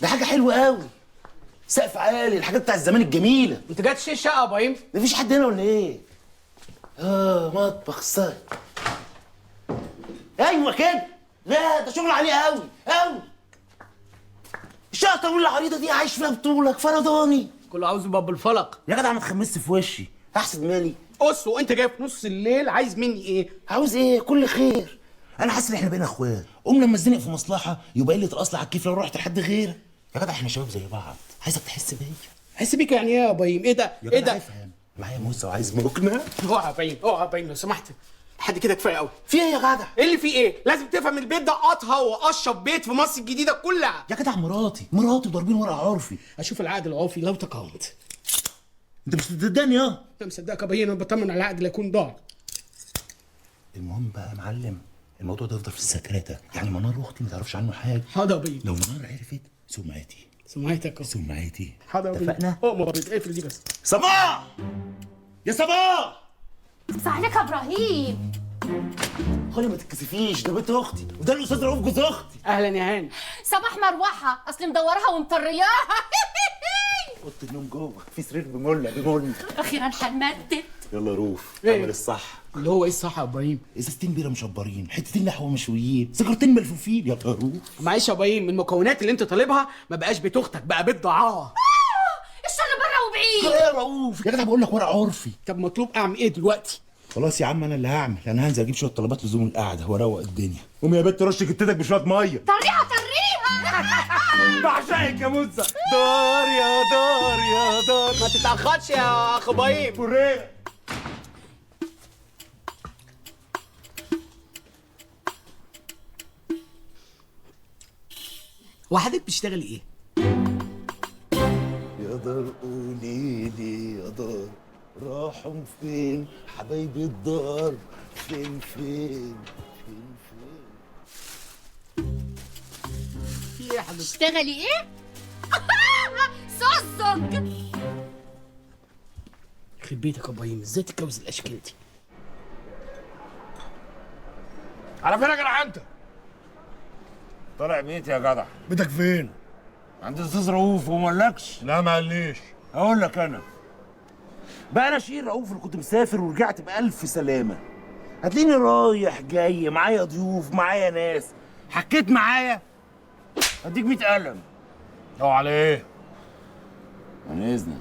ده حاجه حلوه قوي. سقف عالي، الحاجات بتاع الزمان الجميله. انت جاي تشتري الشقه يا ابراهيم؟ مفيش حد هنا ولا ايه؟ مطبخ ستايل. ايوه كده. لا ده شغل عليه قوي قوي. الشقه الطويله العريضه دي عايش فيها بطولك فرداني. كله عاوز يبقى بالفلق. يا جدع ما تخمسش في وشي، احسد مالي. وانت جاي في نص الليل عايز مني ايه؟ عاوز ايه؟ كل خير. انا حاسس ان احنا بقينا اخوات. لما اتزنق في مصلحه يبقى قله الاصل على الكيف لو رحت لحد غيرك. يا جدع احنا شباب زي بعض، عايزك تحس بيا. حس بيك يعني ايه يا ابراهيم؟ ايه ده؟ يا ايه جدع ده؟ افهم، معايا موسى وعايز مكنه. اوعى يا ابراهيم، اوعى يا ابراهيم لو سمحت. لحد كده كفايه قوي. في ايه يا جدع؟ ايه اللي فيه ايه؟ لازم تفهم البيت ده اطهى واشرب بيت في مصر الجديده كلها. يا جدع مراتي ضاربين ورق عرفي. اشوف العقد العرفي لو تقاومت. انت مش بتصدقني يا؟ انت مصدقك يا ابراهيم؟ انا بطمن على العقد اللي يكون ضاع. المهم بقى يا معلم، الموضوع ده يفضل في السكرته، يعني منار اختي ما تعرفش عنه حاجه. حاضر يا ابراهيم. لو منار عرفت سمعتي. سمعتك. سمعتي. حاضر يا ابراهيم. اتفقنا؟ اؤمر بتقفل دي بس. صباح يا صباح. عليك يا ابراهيم. خلي ما تتكسفيش، ده بنت اختي وده الاستاذ رؤوف جوز اختي. اهلا يا هاني. صباح مروحه، اصل مدورها ومطرياها. اوضه النوم جوه، في سرير بمله. اخيرا هنمدد. يلا روف، إيه؟ اعمل الصح. اللي هو ايه الصح يا ابراهيم؟ ازازتين بيره مشبرين، حتتين لحمه مشويين، سيجارتين ملفوفين. يلا روف. معلش يا ابراهيم، المكونات اللي انت طالبها ما بقاش بيت اختك، بقى بيت ضعاها. الشر بره وبعيد. ايه يا رؤوف؟ يا جدع بقول لك ورق عرفي. طب مطلوب اعمل ايه دلوقتي؟ خلاص يا عم انا اللي هعمل، انا هنزل اجيب شويه طلبات لزوم القعده واروق الدنيا. قوم يا بنت رش كتتك بشويه ميه. طريقه. بعشقك يا موزه. دار يا دار يا دار. ما تتاخرش يا اخ ابراهيم. فريق. هو حضرتك بتشتغلي ايه؟ يا دار قولي لي يا دار، راحوا فين حبايبي الدار؟ فين في ايه يا حضرتك؟ تشتغلي ايه؟ سوسك. يخرب بيتك يا ابراهيم، ازاي تتجوز الاشكال دي؟ على فين يا جدع انت؟ طالع بيتي يا جدع. بيتك فين؟ عند الاستاذ رؤوف وما قالكش؟ لا ما قاليش. اقول لك انا بقى انا شير رؤوف اللي كنت مسافر ورجعت بألف سلامه. هتلاقيني رايح جاي، معايا ضيوف، معايا ناس. حكيت معايا هديك 100 قلم. اوعى على ايه؟ عن اذنك.